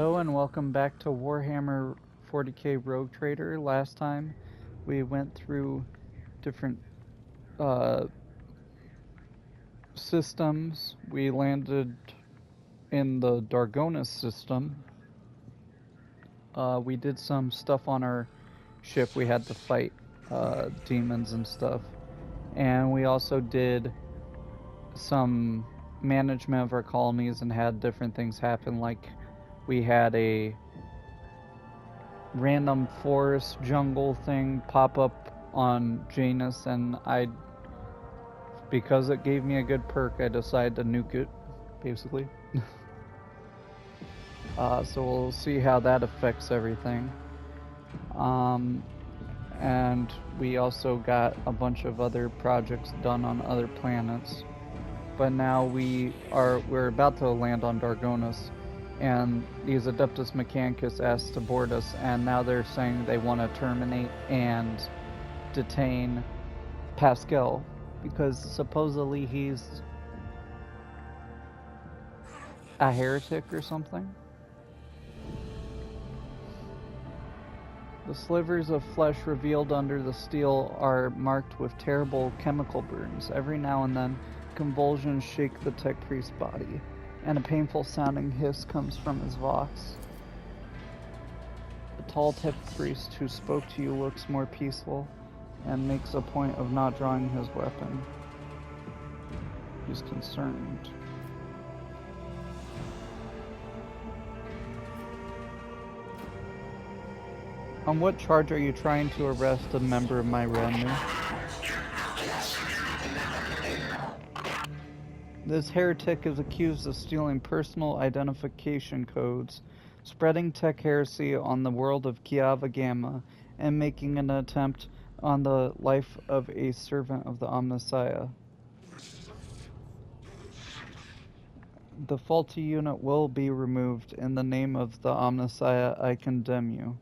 Hello and welcome back to Warhammer 40k Rogue Trader. Last time we went through different uh, systems. We landed in the Dargonis system. We did some stuff on our ship. We had to fight demons and stuff. And we also did some management of our colonies and had different things happen, like we had a random forest jungle thing pop up on Janus, and because it gave me a good perk, I decided to nuke it, basically. So we'll see how that affects everything. And we also got a bunch of other projects done on other planets. But now we're about to land on Dargonis, and these Adeptus Mechanicus asked to board us, and now they're saying they want to terminate and detain Pascal because supposedly he's a heretic or something. The slivers of flesh revealed under the steel are marked with terrible chemical burns. Every now and then, convulsions shake the tech priest's body, and a painful sounding hiss comes from his vox. The tall tech priest who spoke to you looks more peaceful and makes a point of not drawing his weapon. He's concerned. On what charge are you trying to arrest a member of my retinue? This heretic is accused of stealing personal identification codes, spreading tech heresy on the world of Kiava Gamma, and making an attempt on the life of a servant of the Omnissiah. The faulty unit will be removed. In the name of the Omnissiah, I condemn you.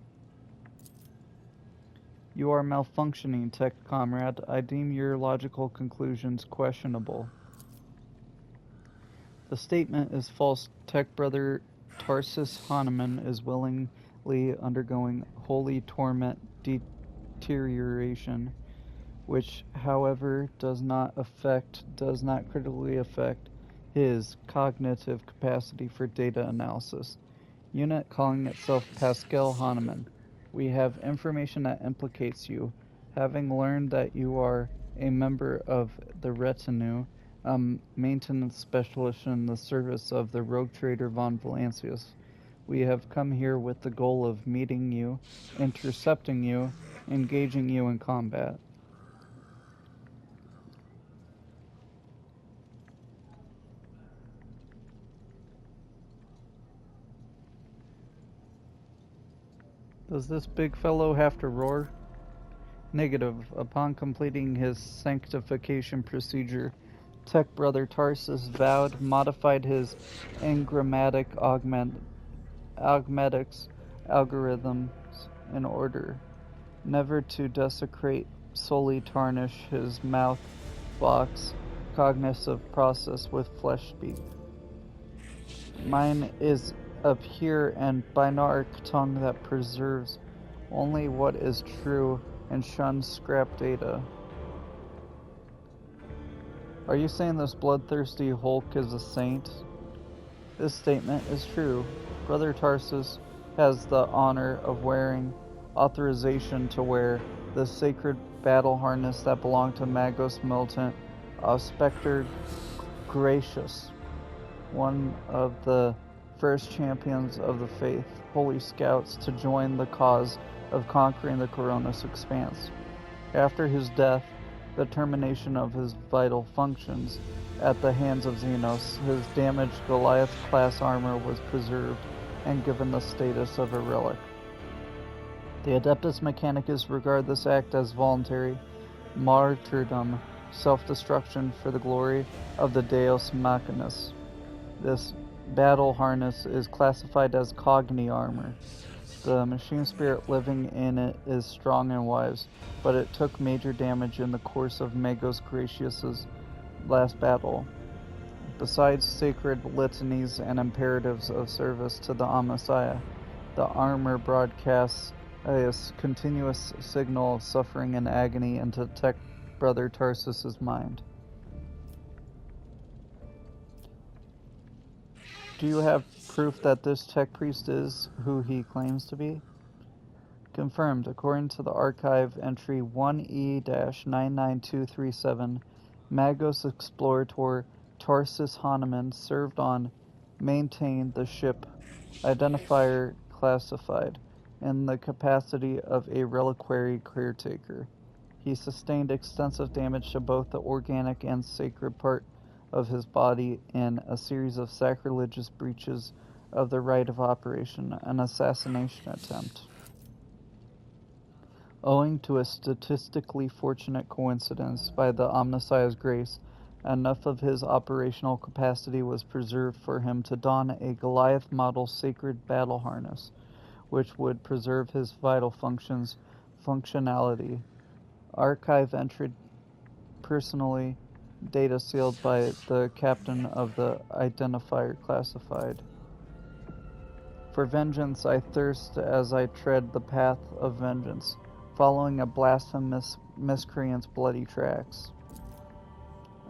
You are malfunctioning, tech comrade. I deem your logical conclusions questionable. The statement is false. Tech brother Tarsus Hahnemann is willingly undergoing holy torment deterioration, which, however, does not critically affect his cognitive capacity for data analysis. Unit calling itself Pascal Hahnemann. We have information that implicates you. Having learned that you are a member of the retinue, a maintenance specialist in the service of the rogue trader von Valancius, we have come here with the goal of meeting you, intercepting you, engaging you in combat. Does this big fellow have to roar? Negative. Upon completing his sanctification procedure, Tech Brother Tarsus modified his engrammatic augmetics algorithms in order never to desecrate, solely tarnish his mouth box cognitive process with flesh speak. Mine is a pure and binaric tongue that preserves only what is true and shuns scrap data. Are you saying this bloodthirsty Hulk is a saint? This statement is true. Brother Tarsus has the honor of wearing authorization to wear the sacred battle harness that belonged to Magos Militant of Spectre Gracious, one of the first champions of the faith, holy scouts, to join the cause of conquering the Coronis expanse. After his death, the termination of his vital functions at the hands of Xenos, his damaged Goliath-class armor was preserved and given the status of a relic. The Adeptus Mechanicus regard this act as voluntary martyrdom, self-destruction for the glory of the Deus Machinus. This battle harness is classified as Cogni armor. The machine spirit living in it is strong and wise, but it took major damage in the course of Magos Gracious's last battle. Besides sacred litanies and imperatives of service to the Messiah, the armor broadcasts a continuous signal of suffering and agony into Tech Brother Tarsus's mind. Do you have proof that this tech priest is who he claims to be? Confirmed. According to the archive entry 1E-99237, Magos Explorator Tarsus Hahnemann served on, maintained the ship, identifier classified, in the capacity of a reliquary caretaker. He sustained extensive damage to both the organic and sacred part of his body in a series of sacrilegious breaches of the right of operation, an assassination attempt. Owing to a statistically fortunate coincidence by the Omnissiah's grace, enough of his operational capacity was preserved for him to don a Goliath model sacred battle harness, which would preserve his vital functionality. Archive entered personally, data sealed by the captain of the identifier classified. For vengeance I thirst as I tread the path of vengeance, following a blasphemous miscreant's bloody tracks.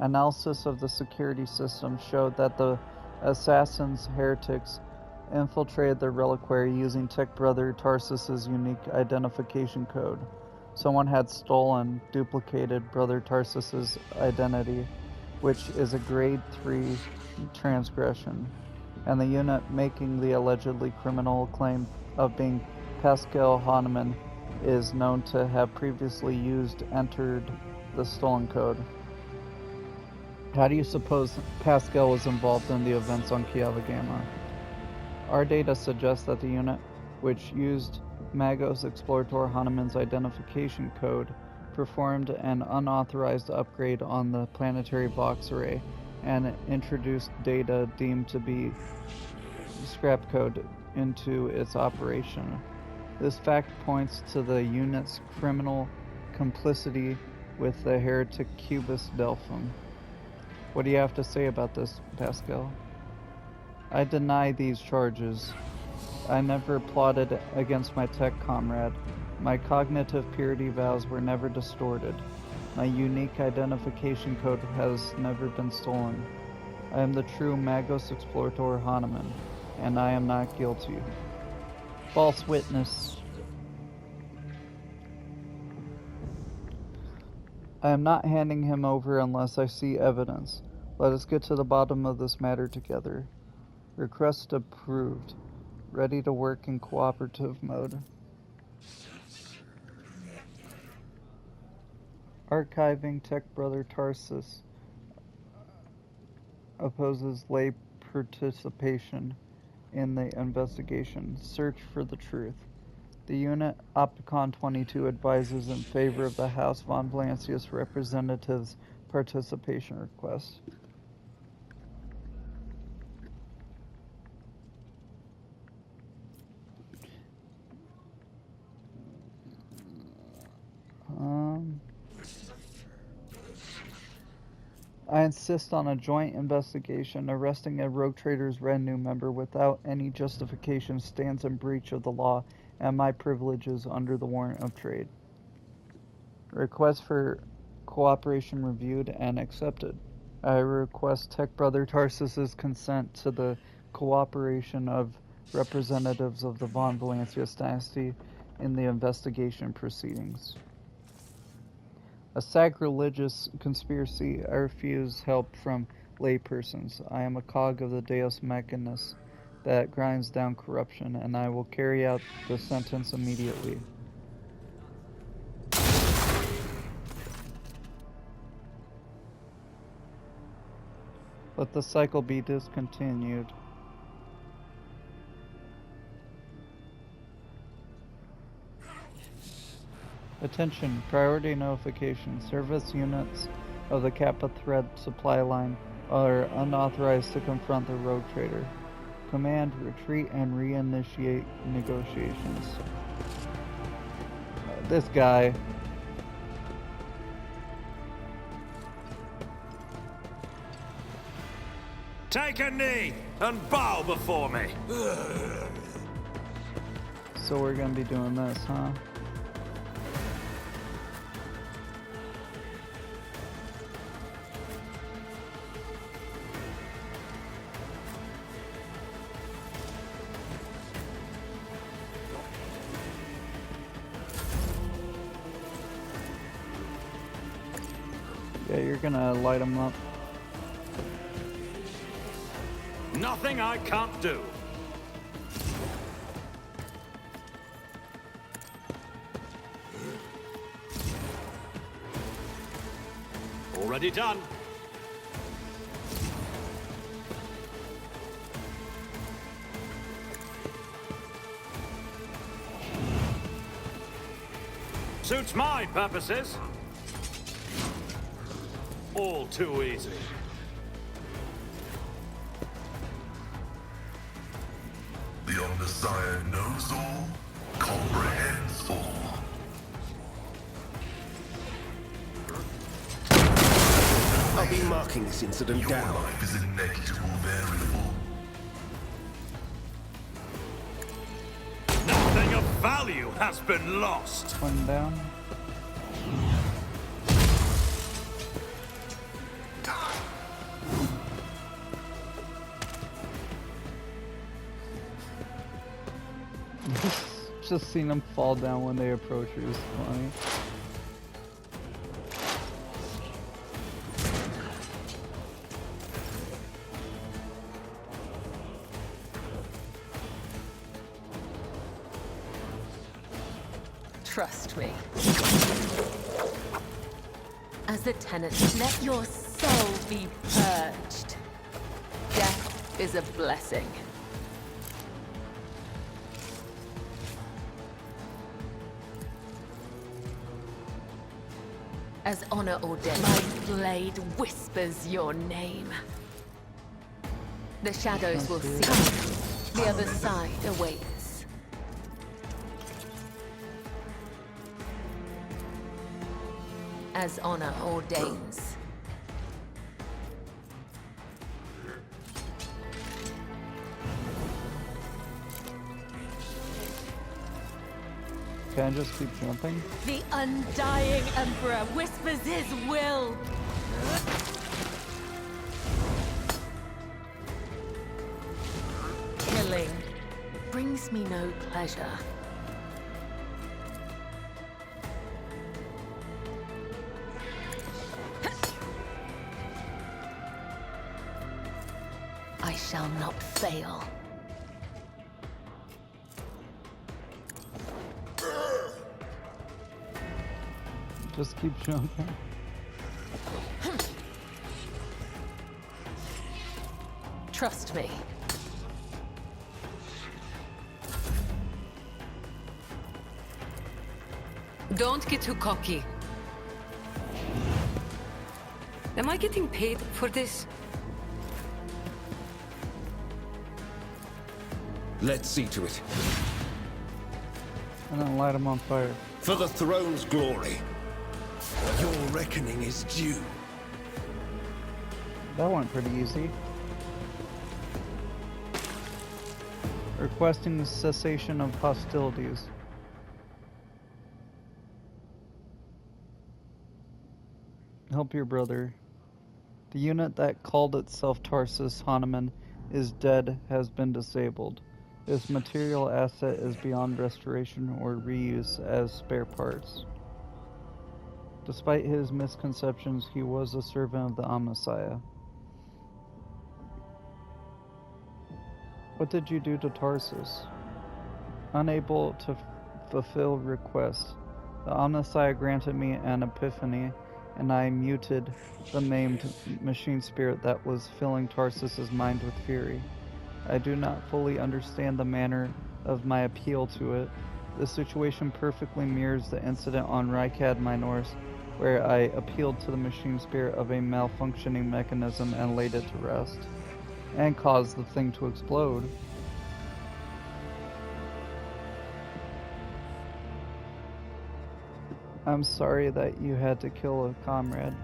Analysis of the security system showed that the assassins, heretics, infiltrated the reliquary using Tech Brother Tarsus's unique identification code. Someone had stolen, duplicated Brother Tarsus's identity, which is a grade 3 transgression, and the unit making the allegedly criminal claim of being Pascal Hahnemann is known to have previously entered the stolen code. How do you suppose Pascal was involved in the events on Kiava Gamma? Our data suggests that the unit, which used Magos Explorator Hahnemann's identification code, performed an unauthorized upgrade on the planetary box array and introduced data deemed to be scrap code into its operation. This fact points to the unit's criminal complicity with the heretic Cubus Delphim. What do you have to say about this, Pascal? I deny these charges. I never plotted against my tech comrade. My cognitive purity vows were never distorted. My unique identification code has never been stolen. I am the true Magos Explorator Hahnemann, and I am not guilty. False witness. I am not handing him over unless I see evidence. Let us get to the bottom of this matter together. Request approved. Ready to work in cooperative mode. Archiving Tech Brother Tarsus opposes lay participation in the investigation. Search for the truth. The unit Opticon 22 advises in favor of the House von Valancius representatives' participation request. I insist on a joint investigation. Arresting a Rogue Traders retinue member without any justification stands in breach of the law and my privileges under the warrant of trade. Request for cooperation reviewed and accepted. I request Tech Brother Tarsus's consent to the cooperation of representatives of the von Valancius dynasty in the investigation proceedings. A sacrilegious conspiracy. I refuse help from laypersons. I am a cog of the Deus Mechanicus that grinds down corruption, and I will carry out the sentence immediately. Let the cycle be discontinued. Attention, priority notification. Service units of the Kappa Thread supply line are unauthorized to confront the Rogue Trader. Command, retreat, and reinitiate negotiations. This guy. Take a knee and bow before me. So we're gonna be doing this, huh? Yeah, you're gonna light them up. Nothing I can't do. Already done. Suits my purposes. All too easy. The Omnissiah knows all, comprehends all. I'll be marking this incident Your down. life is a negligible variable. Nothing of value has been lost. One down. Just seeing them fall down when they approach you is funny. Trust me. As a tenant, let your soul be purged. Death is a blessing. As honor ordained, my blade whispers your name. The shadows will see. The other side awaits. As honor ordains. Can I just keep jumping? The undying Emperor whispers his will. Killing brings me no pleasure. I shall not fail. Just keep jumping. Trust me. Don't get too cocky. Am I getting paid for this? Let's see to it. And then light them on fire. For the throne's glory. Your reckoning is due. That went pretty easy. Requesting the cessation of hostilities. Help your brother. The unit that called itself Tarsus Hahnemann is dead, has been disabled. This material asset is beyond restoration or reuse as spare parts. Despite his misconceptions, he was a servant of the Omnissiah. What did you do to Tarsus? Unable to fulfill requests, the Omnissiah granted me an epiphany, and I muted the maimed machine spirit that was filling Tarsus's mind with fury. I do not fully understand the manner of my appeal to it. The situation perfectly mirrors the incident on Rykad Minors, where I appealed to the machine spirit of a malfunctioning mechanism and laid it to rest, and caused the thing to explode. I'm sorry that you had to kill a comrade.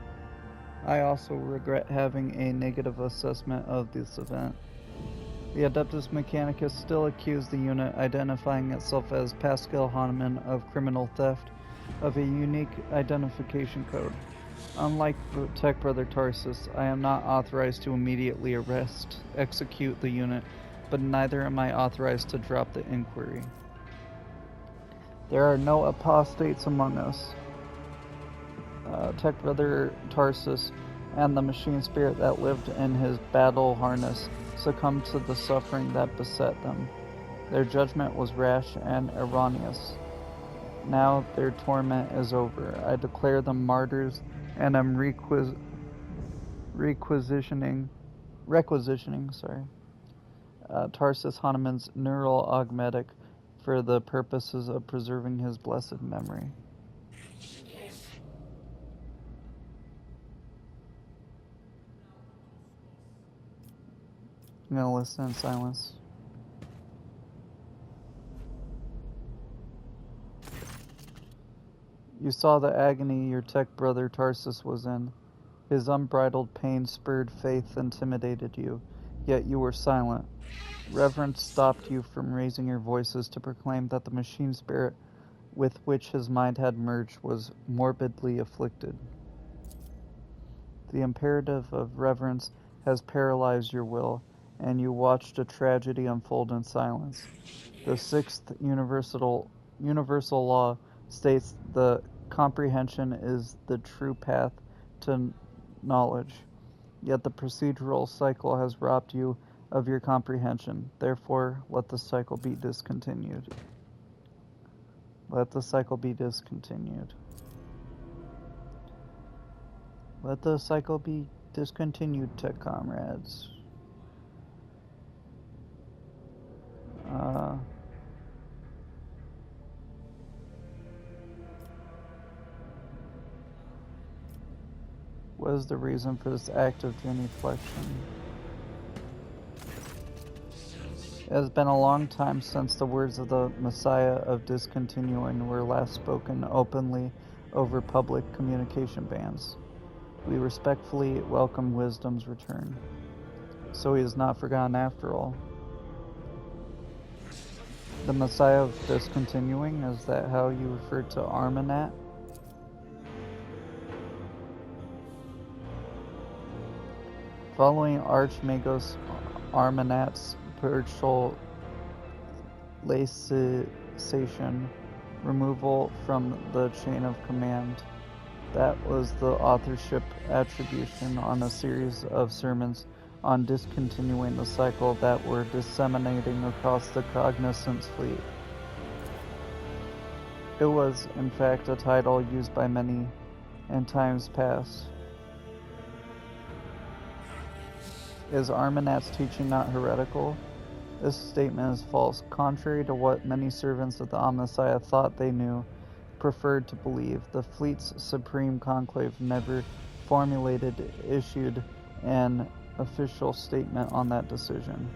I also regret having a negative assessment of this event. The Adeptus Mechanicus still accused the unit, identifying itself as Pascal Hahnemann, of criminal theft of a unique identification code. Unlike Tech Brother Tarsus, I am not authorized to immediately execute the unit, but neither am I authorized to drop the inquiry. There are no apostates among us. Tech Brother Tarsus and the machine spirit that lived in his battle harness succumbed to the suffering that beset them. Their judgment was rash and erroneous. Now their torment is over. I declare them martyrs and am requisitioning Tarsus Hahnemann's neural augmetic for the purposes of preserving his blessed memory. I'm gonna listen in silence. You saw the agony your tech brother Tarsus was in. His unbridled pain spurred faith, intimidated you, yet you were silent. Reverence stopped you from raising your voices to proclaim that the machine spirit with which his mind had merged was morbidly afflicted. The imperative of reverence has paralyzed your will, and you watched a tragedy unfold in silence. The sixth universal law states the comprehension is the true path to knowledge, yet the procedural cycle has robbed you of your comprehension. Therefore, let the cycle be discontinued. Let the cycle be discontinued. Let the cycle be discontinued, tech comrades. What is the reason for this act of genuflection? It has been a long time since the words of the Messiah of discontinuing were last spoken openly over public communication bans. We respectfully welcome wisdom's return. So he is not forgotten after all. The Messiah of discontinuing, is that how you refer to Armanat? Following Archmagos Armanat's spiritual laicization, removal from the chain of command, that was the authorship attribution on a series of sermons on discontinuing the cycle that were disseminating across the cognizance fleet. It was, in fact, a title used by many in times past. Is Armanat's teaching not heretical? This statement is false. Contrary to what many servants of the Messiah thought they knew, preferred to believe, the fleet's supreme conclave never issued an official statement on that decision.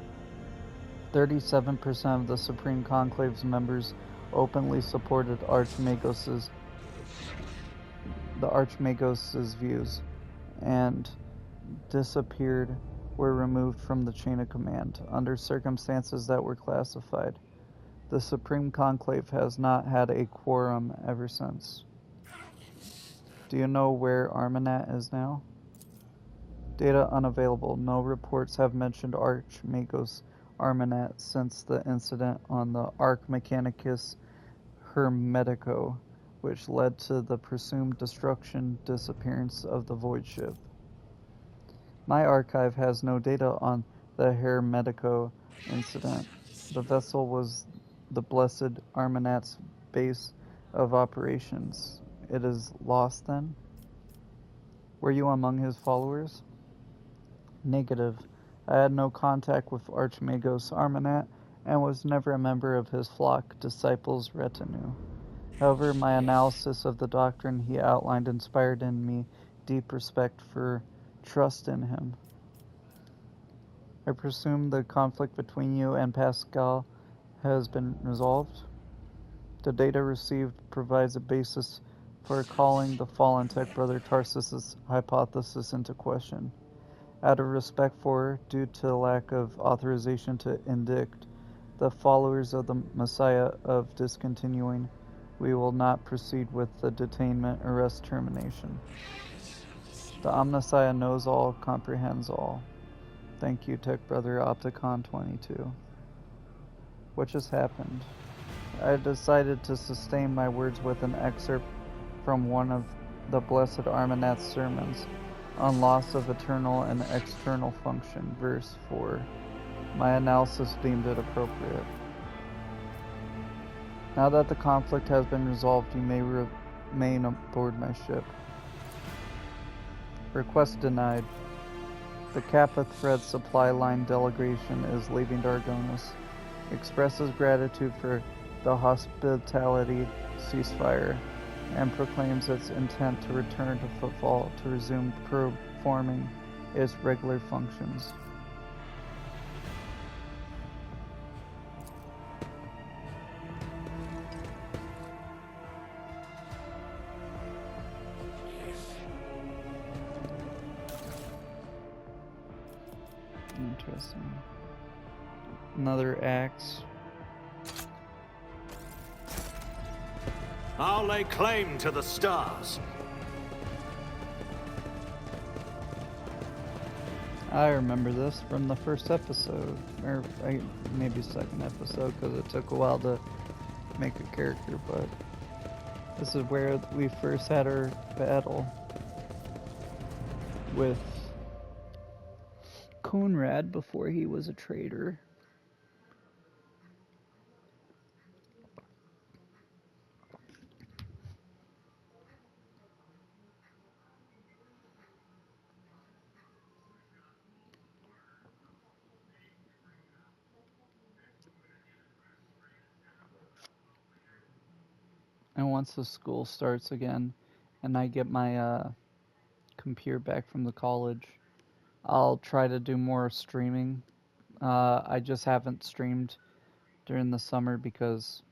37% of the Supreme Conclave's members openly supported the Archmagos' views, and were removed from the chain of command under circumstances that were classified. The Supreme Conclave has not had a quorum ever since. Do you know where Armanat is now? Data unavailable. No reports have mentioned Archmagos Armanat since the incident on the Arch Mechanicus Hermetico, which led to the presumed disappearance of the void ship. My archive has no data on the Hermetico incident. The vessel was the blessed Armanat's base of operations. It is lost then? Were you among his followers? Negative. I had no contact with Archmagos Armanat and was never a member of his flock disciples' retinue. However, my analysis of the doctrine he outlined inspired in me deep respect for trust in him. I presume the conflict between you and Pascal has been resolved. The data received provides a basis for calling the fallen tech brother Tarsus' hypothesis into question. Out of respect for, due to lack of authorization to indict, the followers of the Messiah of discontinuing, we will not proceed with the detainment, arrest, termination. The Omnissiah knows all, comprehends all. Thank you, Tech Brother Opticon 22. What just happened? I decided to sustain my words with an excerpt from one of the Blessed Armanath's sermons on loss of eternal and external function, verse 4. My analysis deemed it appropriate. Now that the conflict has been resolved, you may remain aboard my ship. Request denied. The Kappa Thread supply line delegation is leaving Dargonis. Expresses gratitude for the hospitality ceasefire and proclaims its intent to return to Footfall to resume performing its regular functions. Interesting. Another axe. I'll lay claim to the stars. I remember this from the first episode, or maybe second episode, because it took a while to make a character, but this is where we first had our battle with Conrad before he was a traitor. And once the school starts again, and I get my computer back from the college, I'll try to do more streaming. I just haven't streamed during the summer because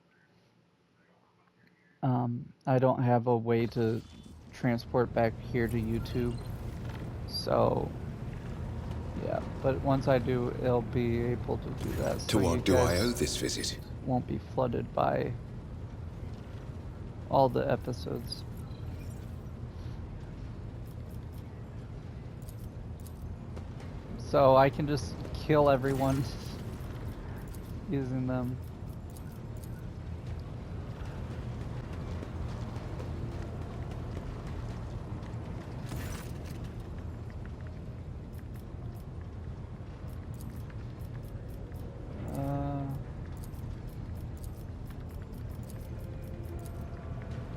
I don't have a way to transport back here to YouTube. So, yeah. But once I do, I'll be able to do that. So To what do I owe this visit? won't be flooded by all the episodes. So I can just kill everyone using them.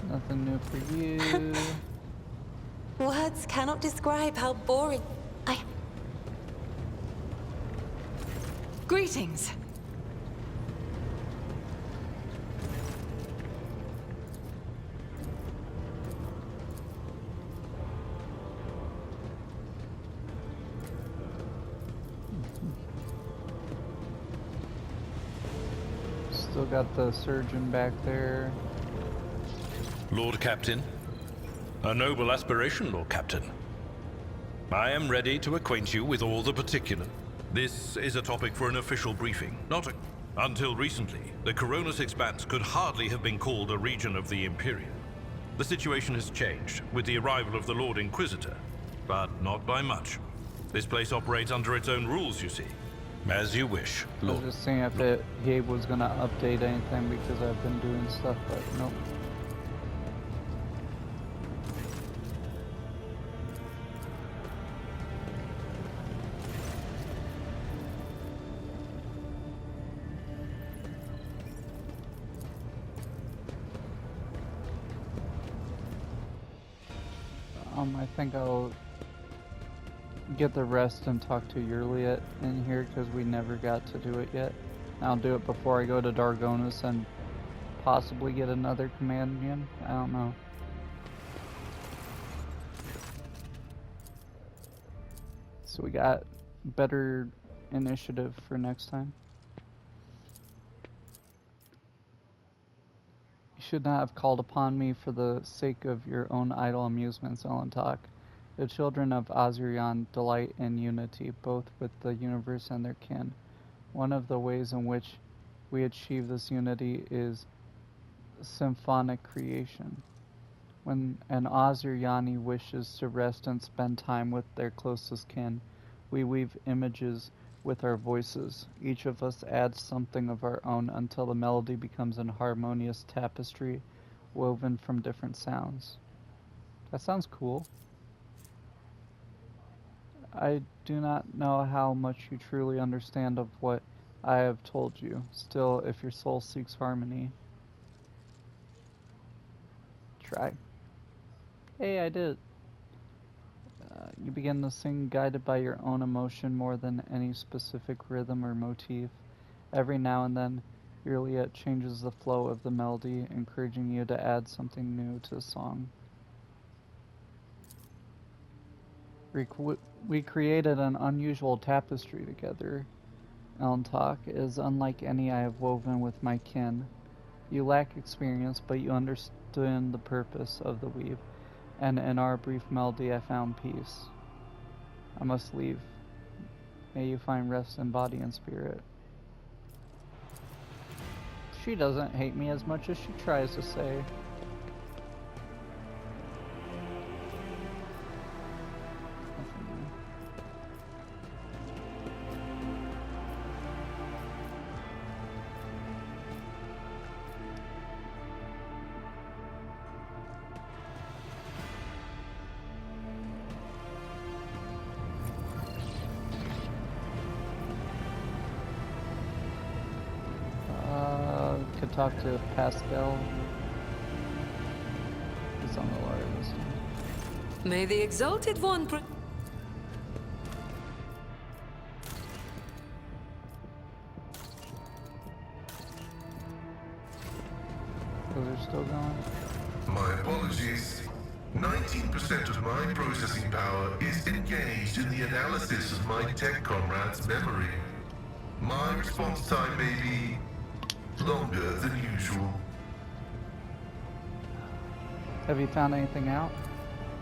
Nothing new for you. Words cannot describe how boring. Greetings. Still got the surgeon back there. Lord Captain. A noble aspiration, Lord Captain. I am ready to acquaint you with all the particulars. This is a topic for an official briefing, Until recently, the Coronis Expanse could hardly have been called a region of the Imperium. The situation has changed with the arrival of the Lord Inquisitor, but not by much. This place operates under its own rules, you see. As you wish, I Lord. was just seeing if he was gonna update anything because I've been doing stuff, but nope. I think I'll get the rest and talk to Yurliet in here because we never got to do it yet. I'll do it before I go to Dargonis and possibly get another companion. I don't know. So we got better initiative for next time. You should not have called upon me for the sake of your own idle amusements, Elentok. The children of Azurion delight in unity, both with the universe and their kin. One of the ways in which we achieve this unity is symphonic creation. When an Azuriani wishes to rest and spend time with their closest kin, we weave images with our voices. Each of us adds something of our own until the melody becomes an harmonious tapestry woven from different sounds. That sounds cool. I do not know how much you truly understand of what I have told you. Still, if your soul seeks harmony, try. Hey, I did it. You begin to sing guided by your own emotion more than any specific rhythm or motif. Every now and then, your liet changes the flow of the melody, encouraging you to add something new to the song. We created an unusual tapestry together. Elentok is unlike any I have woven with my kin. You lack experience, but you understand the purpose of the weave, and in our brief melody I found peace. I must leave. May you find rest in body and spirit. She doesn't hate me as much as she tries to say. Could talk to Pascal. It's on the lower list. May the Exalted One Those are still going. My apologies. 19% of my processing power is engaged in the analysis of my tech comrade's memory. My response time may be longer than usual. Have you found anything out?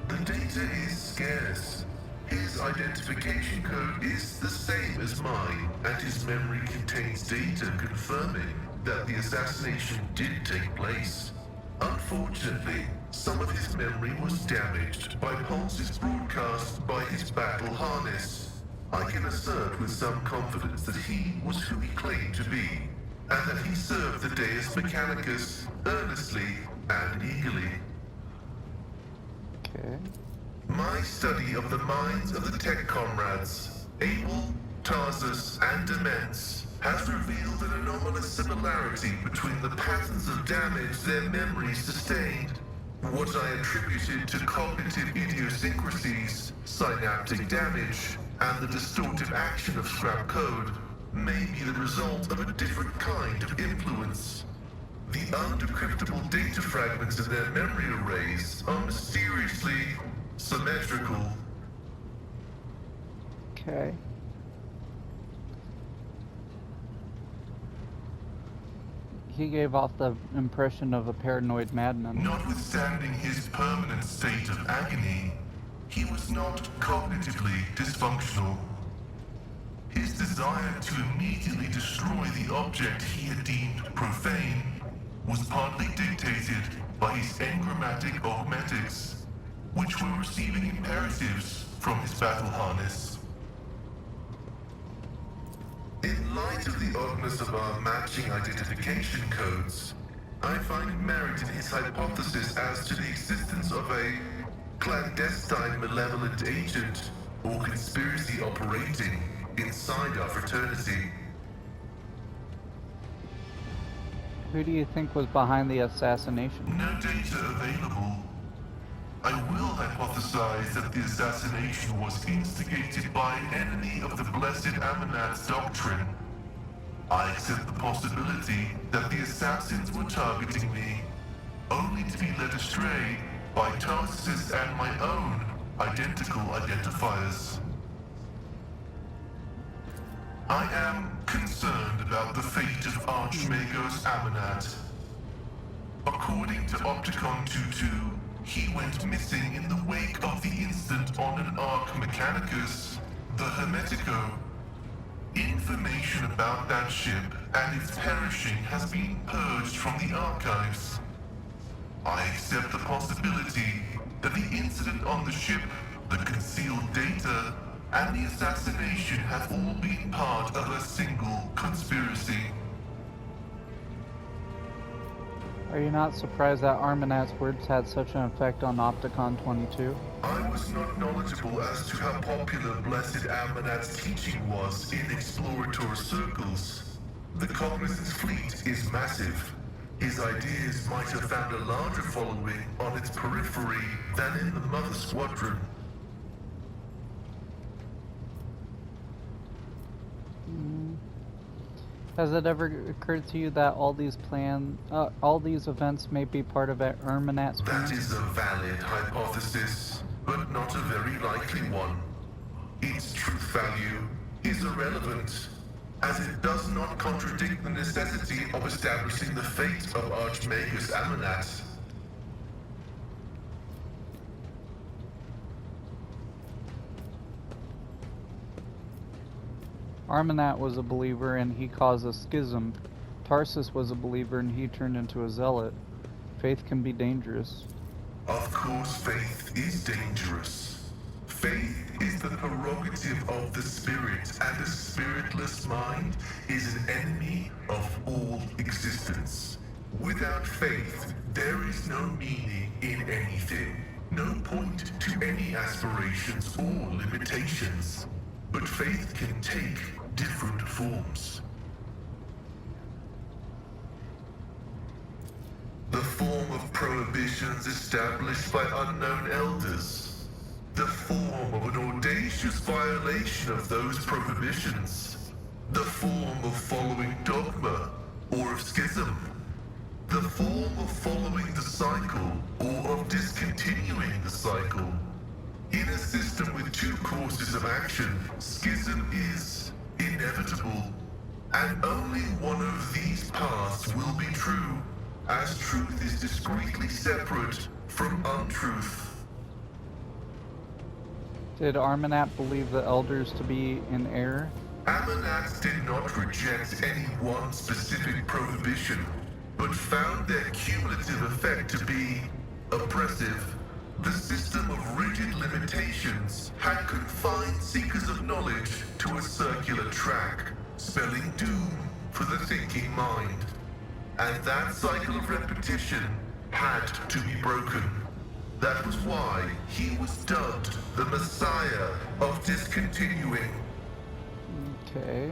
The data is scarce. His identification code is the same as mine, and his memory contains data confirming that the assassination did take place. Unfortunately, some of his memory was damaged by pulses broadcast by his battle harness. I can assert with some confidence that he was who he claimed to be, and that he served the Deus Mechanicus earnestly and eagerly. Okay. My study of the minds of the tech comrades, Abel, Tarsus, and Demence, has revealed an anomalous similarity between the patterns of damage their memories sustained. What I attributed to cognitive idiosyncrasies, synaptic damage, and the distortive action of scrap code may be the result of a different kind of influence. The undecryptable data fragments in their memory arrays are mysteriously symmetrical. Okay. He gave off the impression of a paranoid madman. Notwithstanding his permanent state of agony, he was not cognitively dysfunctional. His desire to immediately destroy the object he had deemed profane was partly dictated by his engrammatic augmetics, which were receiving imperatives from his battle harness. In light of the oddness of our matching identification codes, I find merit in his hypothesis as to the existence of a clandestine malevolent agent or conspiracy operating inside our fraternity. Who do you think was behind the assassination? No data available. I will hypothesize that the assassination was instigated by an enemy of the Blessed Amanat's doctrine. I accept the possibility that the assassins were targeting me, only to be led astray by Tarsus and my own identical identifiers. I am concerned about the fate of Archmagos Amanat. According to Opticon 22, he went missing in the wake of the incident on an Ark Mechanicus, the Hermetico. Information about that ship and its perishing has been purged from the archives. I accept the possibility that the incident on the ship, the concealed data, and the assassination have all been part of a single conspiracy. Are you not surprised that Armanat's words had such an effect on Opticon 22? I was not knowledgeable as to how popular Blessed Armanat's teaching was in explorator circles. The Cognizance fleet is massive. His ideas might have found a larger following on its periphery than in the Mother Squadron. Has it ever occurred to you that all these events may be part of Armanat's plan? That is a valid hypothesis, but not a very likely one. Its truth value is irrelevant, as it does not contradict the necessity of establishing the fate of Archmagus Armanat. Armanat was a believer and he caused a schism. Tarsus was a believer and he turned into a zealot. Faith can be dangerous. Of course, faith is dangerous. Faith is the prerogative of the spirit, and a spiritless mind is an enemy of all existence. Without faith, there is no meaning in anything, no point to any aspirations or limitations. But faith can take different forms. The form of prohibitions established by unknown elders. The form of an audacious violation of those prohibitions. The form of following dogma or of schism. The form of following the cycle or of discontinuing the cycle. In a system with two courses of action, schism is inevitable, and only one of these paths will be true, as truth is discreetly separate from untruth. Did Armanat believe the elders to be in error? Armanat did not reject any one specific prohibition, but found their cumulative effect to be oppressive. The system of rigid limitations had confined seekers of knowledge to a circular track, spelling doom for the thinking mind. And that cycle of repetition had to be broken. That was why he was dubbed the Messiah of Discontinuing. Okay.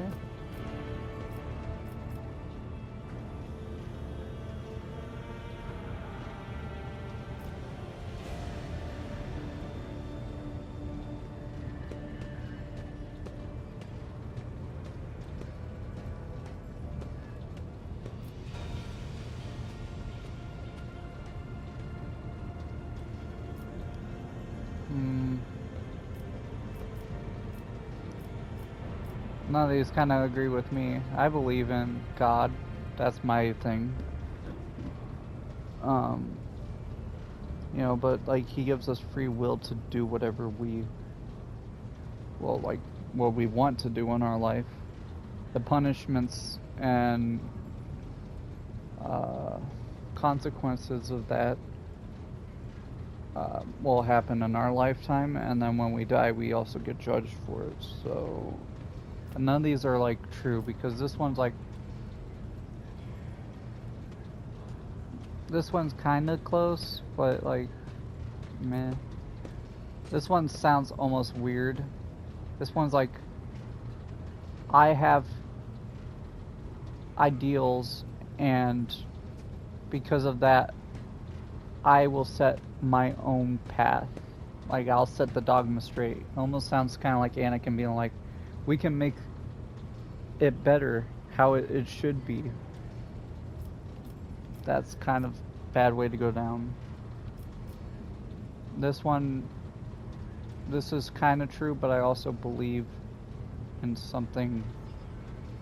None of these kind of agree with me. I believe in God. That's my thing. You know, but like he gives us free will to do whatever we, well, like what we want to do in our life. The punishments and consequences of that will happen in our lifetime, and then when we die, we also get judged for it. So. And none of these are like true, because this one's like, this one's kind of close, but like, meh. This one sounds almost weird. This one's like, I have ideals, and because of that, I will set my own path. Like, I'll set the dogma straight. It almost sounds kind of like Anakin being like, we can make it better how it should be. That's kind of a bad way to go down. This one, this is kind of true, but I also believe in something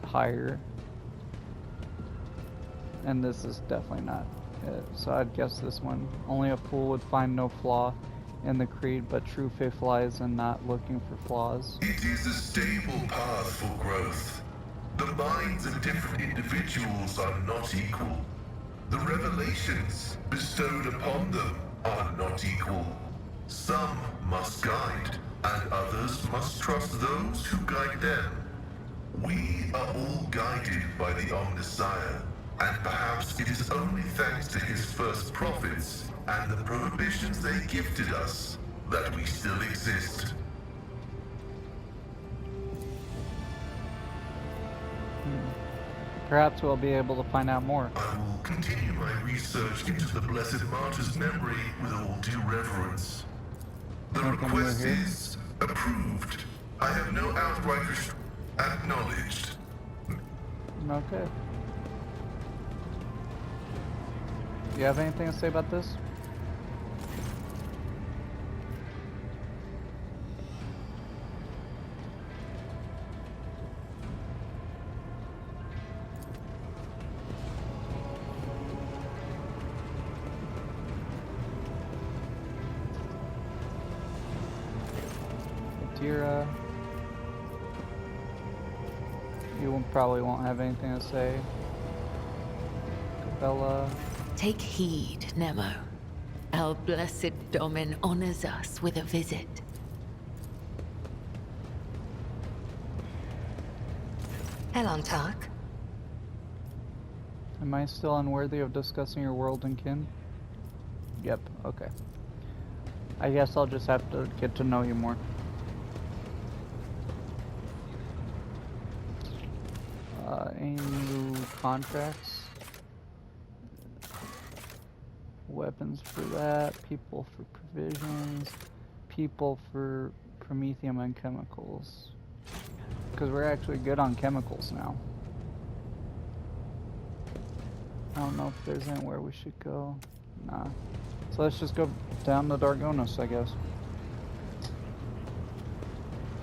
higher. And this is definitely not So I'd guess this one. Only a fool would find no flaw in the creed, but true faith lies in not looking for flaws. It is a stable path for growth. The minds of different individuals are not equal. The revelations bestowed upon them are not equal. Some must guide, and others must trust those who guide them. We are all guided by the Omnissiah, and perhaps it is only thanks to his first prophets and the prohibitions they gifted us that we still exist. Perhaps we'll be able to find out more. I will continue my research into the Blessed Martyr's memory with all due reverence. The request is approved. I have no outright acknowledged. Okay. You have anything to say about this? Adira. You probably won't have anything to say. Cabela. Take heed, Nemo. Our blessed Domin honors us with a visit. Elantark. Am I still unworthy of discussing your world and kin? Yep, okay. I guess I'll just have to get to know you more. Any new contracts? Weapons for that, people for provisions, people for promethium and chemicals. Because we're actually good on chemicals now. I don't know if there's anywhere we should go. Nah. So let's just go down to Dargonos, I guess.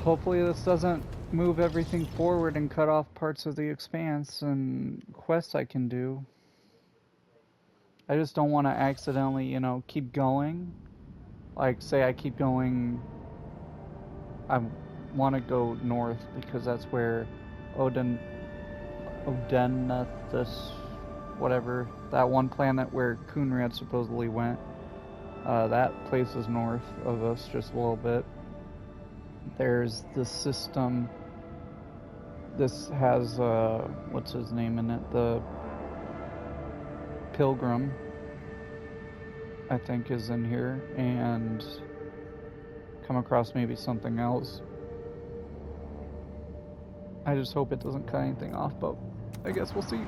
Hopefully this doesn't move everything forward and cut off parts of the expanse and quests I can do. I just don't want to accidentally, you know, keep going. Like, say I keep going... I want to go north because that's where Odenethus, whatever, that one planet where Kunrad supposedly went. That place is north of us just a little bit. There's the system. This has, what's his name in it? The Pilgrim, I think, is in here, and come across maybe something else. I just hope it doesn't cut anything off, but I guess we'll see.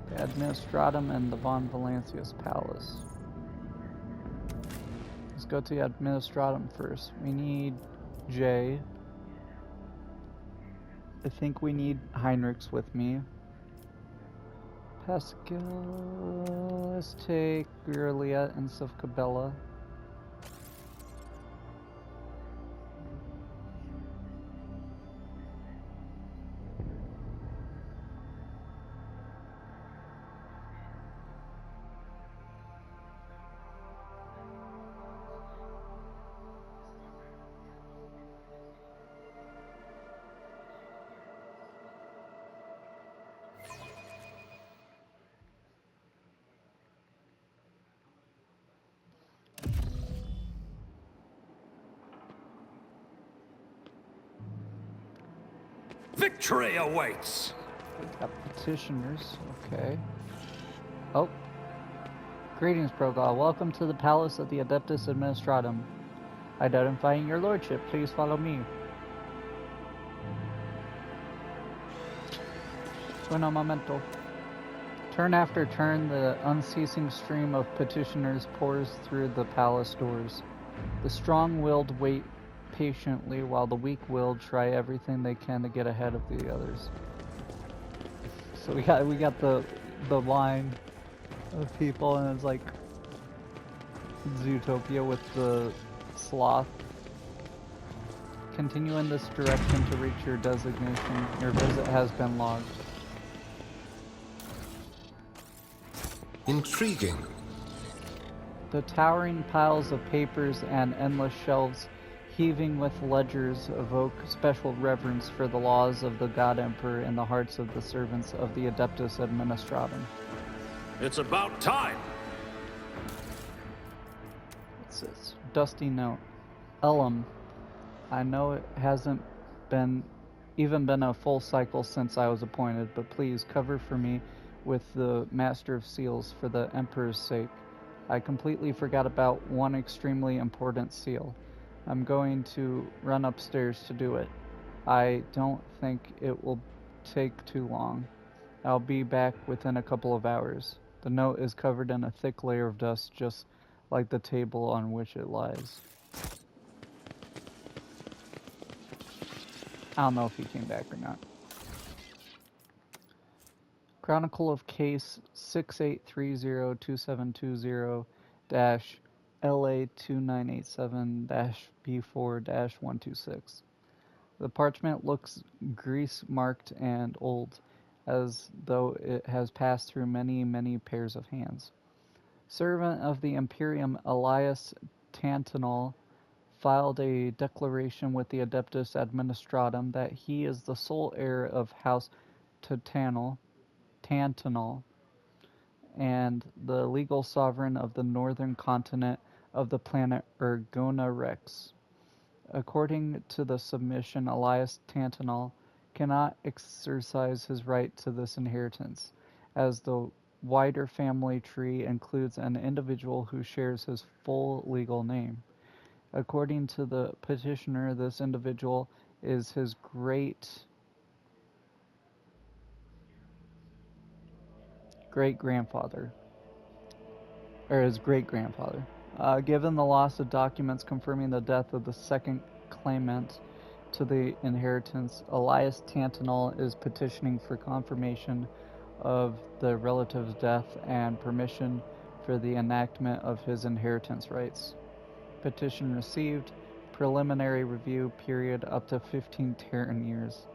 The Administratum and the Von Valancius Palace. Let's go to the Administratum first. We need Jay. I think we need Heinrichs with me. Pascal. Let's take Gurliet and Cabela. Victory awaits! We got petitioners, okay. Oh. Greetings, Progal. Welcome to the Palace of the Adeptus Administratum. Identifying your lordship, please follow me. Bueno momento. Turn after turn, the unceasing stream of petitioners pours through the palace doors. The strong-willed wait patiently while the weak-willed try everything they can to get ahead of the others. So we got the line of people, and it's like Zootopia with the sloth. continue in this direction to reach your designation. Your visit has been logged. Intriguing. The towering piles of papers and endless shelves heaving with ledgers evoke special reverence for the laws of the God Emperor in the hearts of the servants of the Adeptus Administratum. It's about time! What's this? Dusty note. Elam, I know it hasn't even been a full cycle since I was appointed, but please cover for me with the Master of Seals for the Emperor's sake. I completely forgot about one extremely important seal. I'm going to run upstairs to do it. I don't think it will take too long. I'll be back within a couple of hours. The note is covered in a thick layer of dust, just like the table on which it lies. I don't know if he came back or not. Chronicle of Case 6830-2720-LA2987-B4-126. The parchment looks grease-marked and old, as though it has passed through many, many pairs of hands. Servant of the Imperium Elias Tantanol filed a declaration with the Adeptus Administratum that he is the sole heir of House Tantanol, and the legal sovereign of the northern continent of the planet Ergona Rex. According to the submission, Elias Tantanol cannot exercise his right to this inheritance, as the wider family tree includes an individual who shares his full legal name. According to the petitioner, this individual is his great-grandfather. Given the loss of documents confirming the death of the second claimant to the inheritance, Elias Tantanol is petitioning for confirmation of the relative's death and permission for the enactment of his inheritance rights. Petition received. Preliminary review period up to 15 Terran years.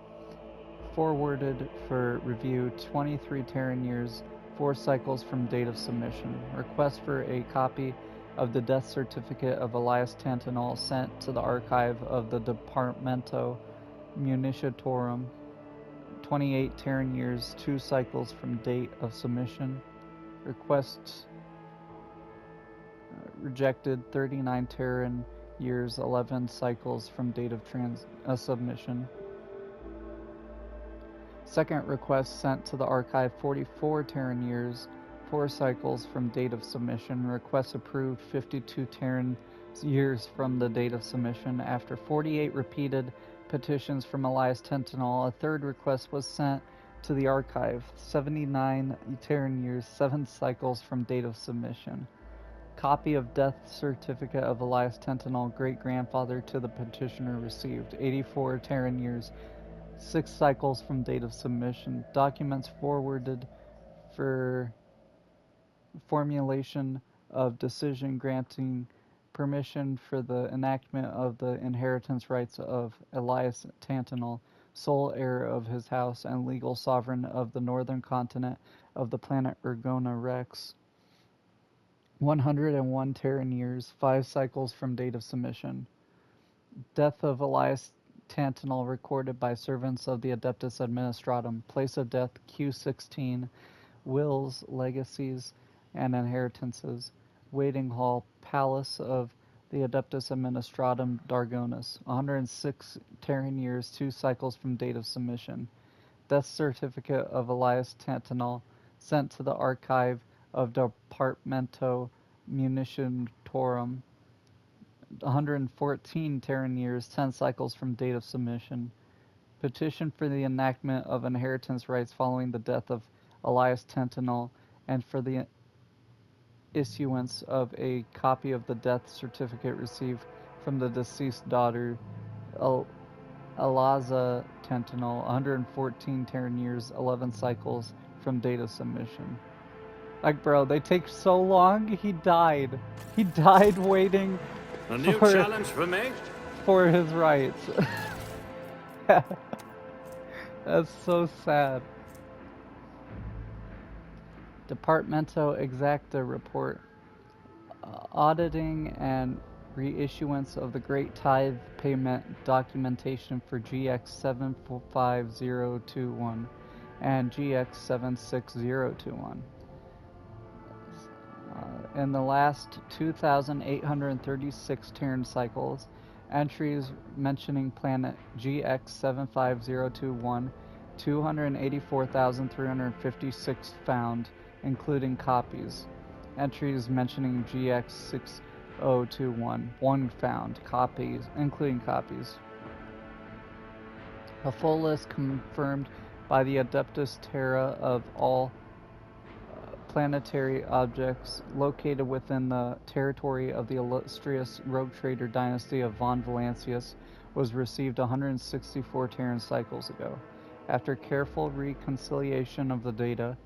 Forwarded for review 23 Terran years, 4 cycles from date of submission. Request for a copy of the death certificate of Elias Tantanol sent to the archive of the Departamento Municiatorum. 28 Terran years, 2 cycles from date of submission. Request rejected 39 Terran years, 11 cycles from date of submission. Second request sent to the archive 44 Terran years, 4 cycles from date of submission. Request approved 52 Terran years from the date of submission. After 48 repeated petitions from Elias Tantanol, a third request was sent to the archive 79 Terran years, 7 cycles from date of submission. Copy of death certificate of Elias Tantanol, great-grandfather to the petitioner, received 84 Terran years, 6 cycles from date of submission. Documents forwarded for formulation of decision granting permission for the enactment of the inheritance rights of Elias Tantanol, sole heir of his house and legal sovereign of the northern continent of the planet Ergona Rex. 101 Terran years, 5 cycles from date of submission. Death of Elias Tantanol recorded by servants of the Adeptus Administratum. Place of death Q16. Wills, legacies, and inheritances. Waiting hall, palace of the Adeptus Administratum Dargonus. 106 Terran years, 2 cycles from date of submission. Death certificate of Elias Tantanol sent to the archive of Departamento Municiatorum. 114 Terran years, 10 cycles from date of submission. Petition for the enactment of inheritance rights following the death of Elias Tantanol and for the issuance of a copy of the death certificate received from the deceased daughter, Eliza Tantanol. 114 Terran years, 11 cycles from date of submission. Like, bro, they take so long. He died. He died waiting A new for... challenge for me? for his rights. That's so sad. Departamento Exacta report. Auditing and reissuance of the Great Tithe Payment documentation for GX75021 and GX76021. In the last 2,836 turn cycles, entries mentioning planet GX75021, 284,356 found, including copies. Entries mentioning GX6021, 1 found, copies, including copies. A full list confirmed by the Adeptus Terra of all planetary objects located within the territory of the illustrious rogue trader dynasty of von Valancius was received 164 Terran cycles ago. After careful reconciliation of the data,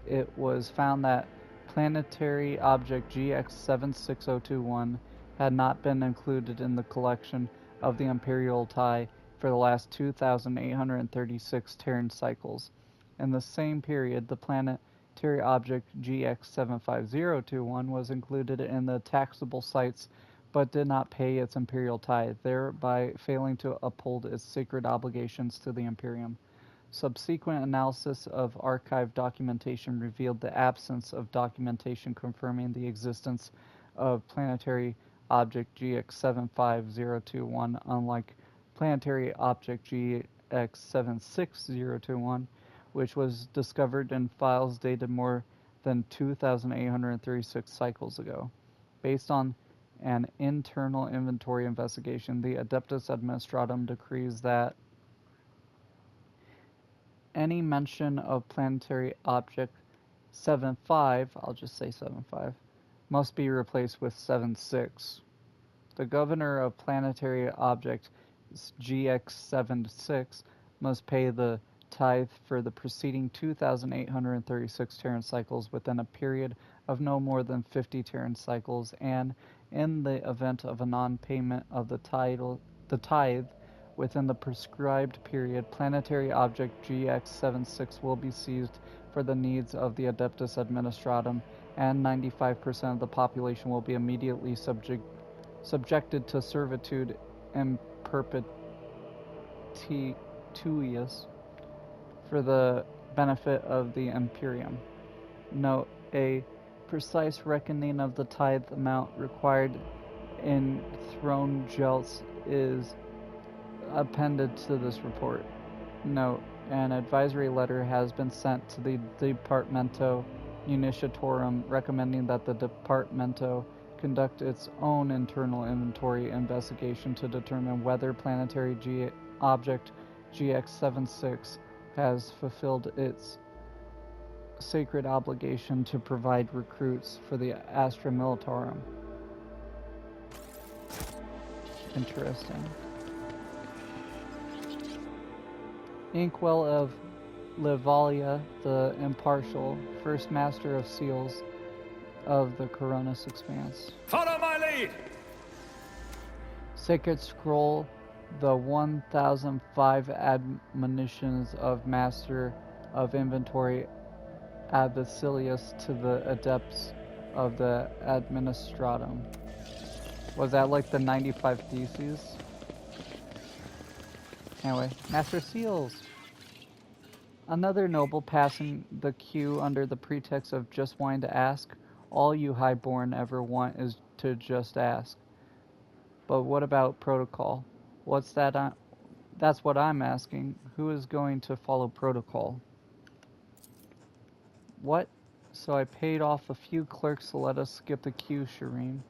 it was found that planetary object GX76021 had not been included in the collection of the Imperial TIE for the last 2,836 Terran cycles. In the same period, the planetary object GX75021 was included in the taxable sites but did not pay its Imperial tithe, thereby failing to uphold its sacred obligations to the Imperium. Subsequent analysis of archived documentation revealed the absence of documentation confirming the existence of planetary object GX75021, unlike planetary object GX76021, which was discovered in files dated more than 2,836 cycles ago. Based on an internal inventory investigation, the Adeptus Administratum decrees that any mention of planetary object 7.5, I'll just say 7.5, must be replaced with 7.6. The governor of planetary object GX76 must pay the tithe for the preceding 2,836 Terran cycles within a period of no more than 50 Terran cycles, and in the event of a non-payment of the tithe within the prescribed period, planetary object GX76 will be seized for the needs of the Adeptus Administratum, and 95% of the population will be immediately subjected to servitude in perpetuius for the benefit of the Imperium. Note, a precise reckoning of the tithe amount required in throne jelts is appended to this report. Note, an advisory letter has been sent to the Departamento Unitatorum recommending that the Departamento conduct its own internal inventory investigation to determine whether planetary object GX76 has fulfilled its sacred obligation to provide recruits for the Astra Militarum. Interesting. Inkwell of Livalia, the Impartial, first Master of Seals of the Coronis Expanse. Follow my lead! Sacred Scroll, the 1005 admonitions of Master of Inventory Abacilius to the Adepts of the Administratum. Was that like the 95 Theses? Anyway, Master Seals. Another noble passing the queue under the pretext of just wanting to ask. All you highborn ever want is to just ask. But what about protocol? What's that? That's what I'm asking. Who is going to follow protocol? What? So I paid off a few clerks to let us skip the queue, Shireen.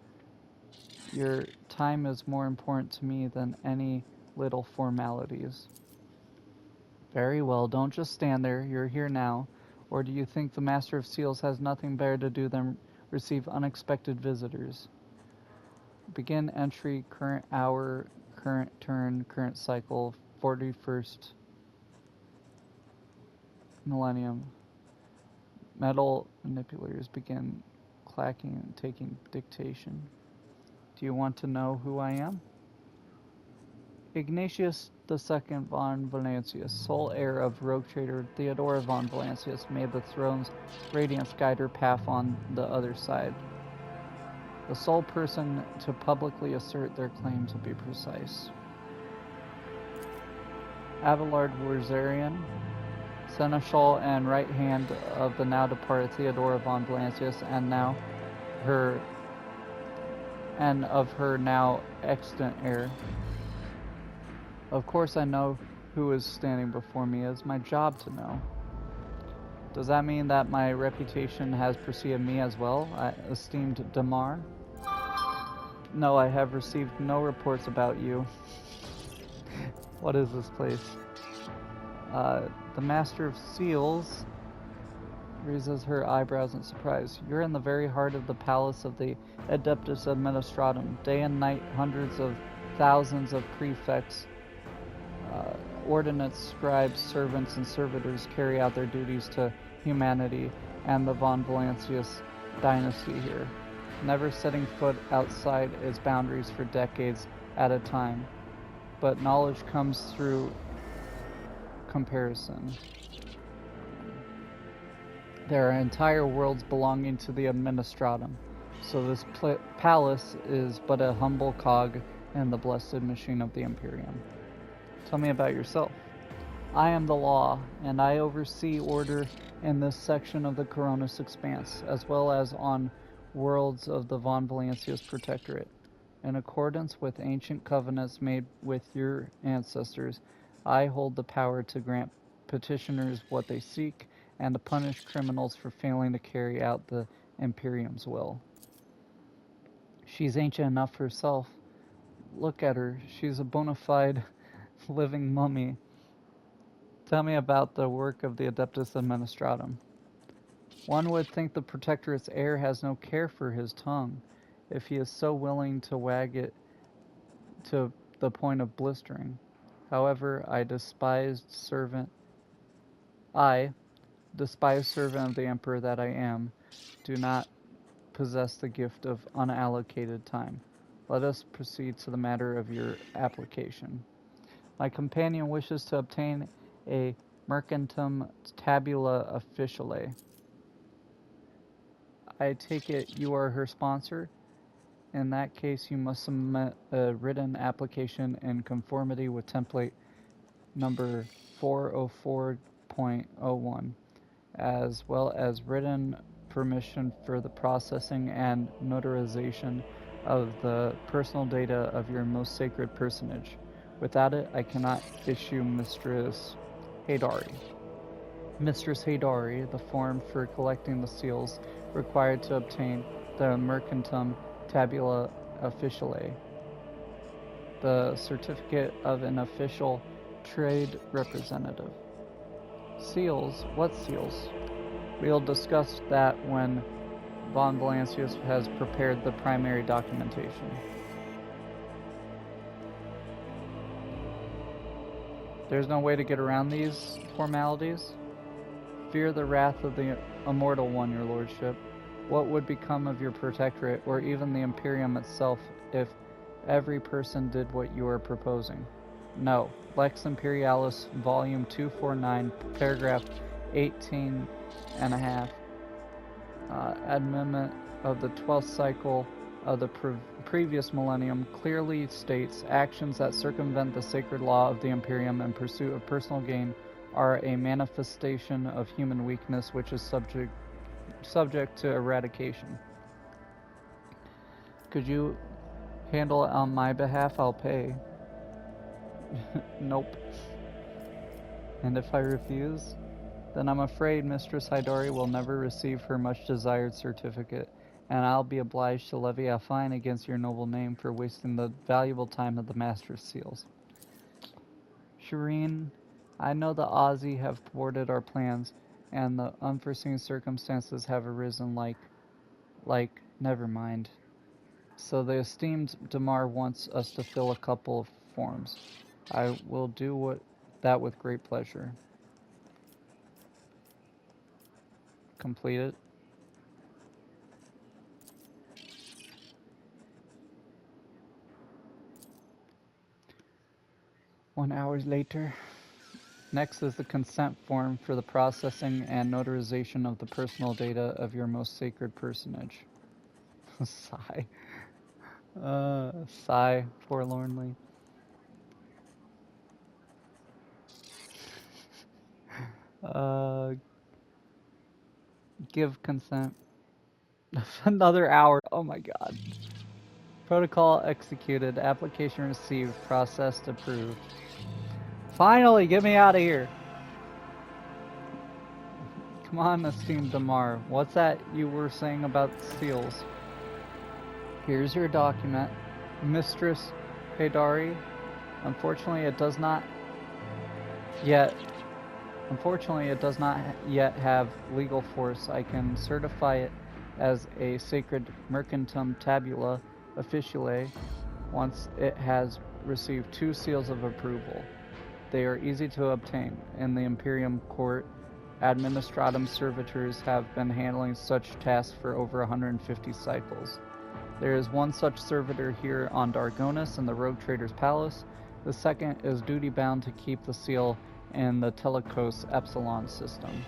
Your time is more important to me than any little formalities. Very well, don't just stand there. You're here now. Or do you think the Master of Seals has nothing better to do than receive unexpected visitors? Begin entry, current hour, current turn, current cycle, 41st millennium. Metal manipulators begin clacking and taking dictation. Do you want to know who I am? Ignatius II von Valancius, sole heir of rogue trader Theodora von Valancius, may the throne's radiance guide her path on the other side. The sole person to publicly assert their claim to be precise. Abelard Wurzarian, seneschal and right hand of the now departed Theodora von Valancius, and of her now extant heir. Of course I know who is standing before me. It is my job to know. Does that mean that my reputation has preceded me as well, esteemed Damar? No, I have received no reports about you. What is this place? The Master of Seals raises her eyebrows in surprise. You're in the very heart of the palace of the Adeptus Administratum. Day and night, hundreds of thousands of prefects, ordinates, scribes, servants, and servitors carry out their duties to humanity and the von Valancius dynasty here, never setting foot outside its boundaries for decades at a time. But knowledge comes through comparison. There are entire worlds belonging to the Administratum, so this palace is but a humble cog in the blessed machine of the Imperium. Tell me about yourself. I am the law, and I oversee order in this section of the Coronis Expanse, as well as on worlds of the von Valancius Protectorate. In accordance with ancient covenants made with your ancestors, I hold the power to grant petitioners what they seek, and to punish criminals for failing to carry out the Imperium's will. She's ancient enough herself. Look at her. She's a bona fide living mummy. Tell me about the work of the Adeptus Administratum. One would think the Protectorate's heir has no care for his tongue, if he is so willing to wag it to the point of blistering. However, despised servant of the Emperor that I am, do not possess the gift of unallocated time. Let us proceed to the matter of your application. My companion wishes to obtain a Mercantum Tabula Officiale. I take it you are her sponsor? In that case, you must submit a written application in conformity with template number 404.01, as well as written permission for the processing and notarization of the personal data of your most sacred personage. Without it, I cannot issue Mistress Haydari. Mistress Haydari, the form for collecting the seals required to obtain the Mercantum Tabula Officiale, the certificate of an official trade representative. Seals? What seals? We'll discuss that when von Valancius has prepared the primary documentation. There's no way to get around these formalities? Fear the wrath of the Immortal One, your lordship. What would become of your protectorate, or even the Imperium itself, if every person did what you are proposing? No. Lex Imperialis, Volume 249, Paragraph 18 and a half. Amendment of the 12th cycle of the previous millennium clearly states actions that circumvent the sacred law of the Imperium in pursuit of personal gain are a manifestation of human weakness which is subject to eradication. Could you handle it on my behalf? I'll pay. Nope. And if I refuse, then I'm afraid Mistress Haydari will never receive her much-desired certificate, and I'll be obliged to levy a fine against your noble name for wasting the valuable time of the Master of Seals. Shireen, I know the Aussie have thwarted our plans, and the unforeseen circumstances have arisen never mind. So the esteemed Damar wants us to fill a couple of forms. I will do that with great pleasure. Complete it. 1 hour later. Next is the consent form for the processing and notarization of the personal data of your most sacred personage. Sigh. Sigh forlornly. Give consent. Another hour. Oh my god. Protocol executed. Application received. Processed. Approved. Finally, get me out of here. Come on, esteemed Damar. What's that you were saying about seals? Here's your document. Mistress Haydari. Unfortunately, it does not yet have legal force. I can certify it as a sacred mercantum tabula officiale once it has received 2 seals of approval. They are easy to obtain. In the Imperium Court, administratum servitors have been handling such tasks for over 150 cycles. There is one such servitor here on Dargonis in the Rogue Trader's Palace. The second is duty-bound to keep the seal in the Telecos Epsilon system.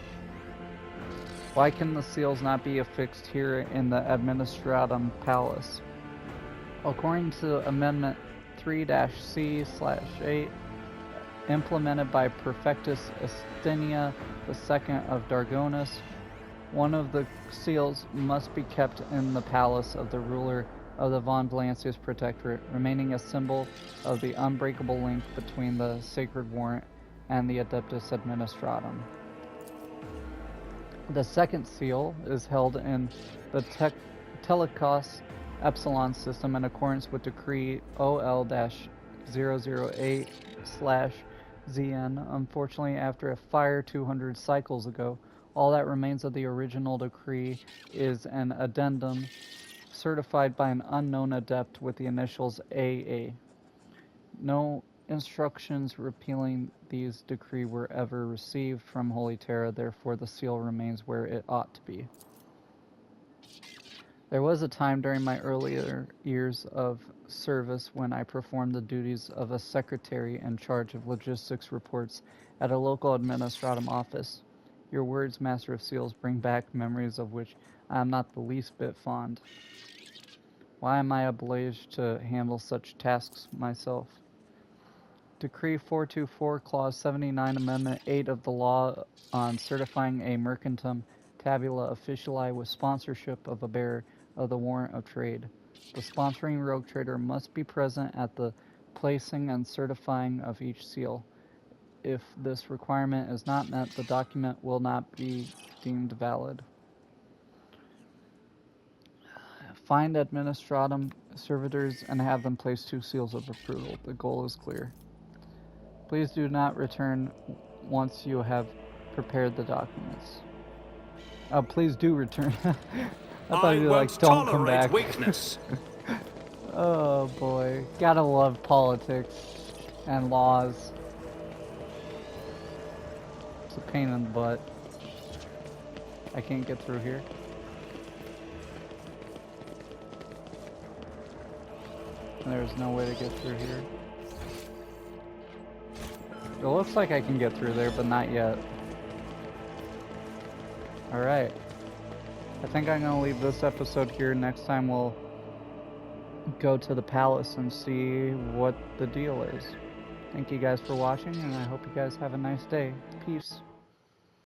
Why can the seals not be affixed here in the Administratum Palace? According to Amendment 3-C/8, implemented by Perfectus Astinia II of Dargonis, one of the seals must be kept in the palace of the ruler of the Von Valancius Protectorate, remaining a symbol of the unbreakable link between the Sacred Warrant and the Adeptus Administratum. The second seal is held in the Telecos Epsilon system in accordance with Decree OL-008/ZN. Unfortunately, after a fire 200 cycles ago, all that remains of the original decree is an addendum certified by an unknown adept with the initials AA. No instructions repealing these decree were ever received from Holy Terra, therefore the seal remains where it ought to be. There was a time during my earlier years of service when I performed the duties of a secretary in charge of logistics reports at a local administratum office. Your words, Master of Seals, bring back memories of which I am not the least bit fond. Why am I obliged to handle such tasks myself? Decree 424, Clause 79, Amendment 8 of the Law on Certifying a Mercantum Tabula Officiali with sponsorship of a bearer of the Warrant of Trade. The sponsoring rogue trader must be present at the placing and certifying of each seal. If this requirement is not met, the document will not be deemed valid. Find administratum servitors and have them place 2 seals of approval. The goal is clear. Please do not return once you have prepared the documents. Please do return. I thought you'd be like, don't come back. Weakness. Oh boy. Gotta love politics and laws. It's a pain in the butt. I can't get through here. There's no way to get through here. It looks like I can get through there, but not yet. Alright. I think I'm going to leave this episode here. Next time we'll go to the palace and see what the deal is. Thank you guys for watching, and I hope you guys have a nice day. Peace.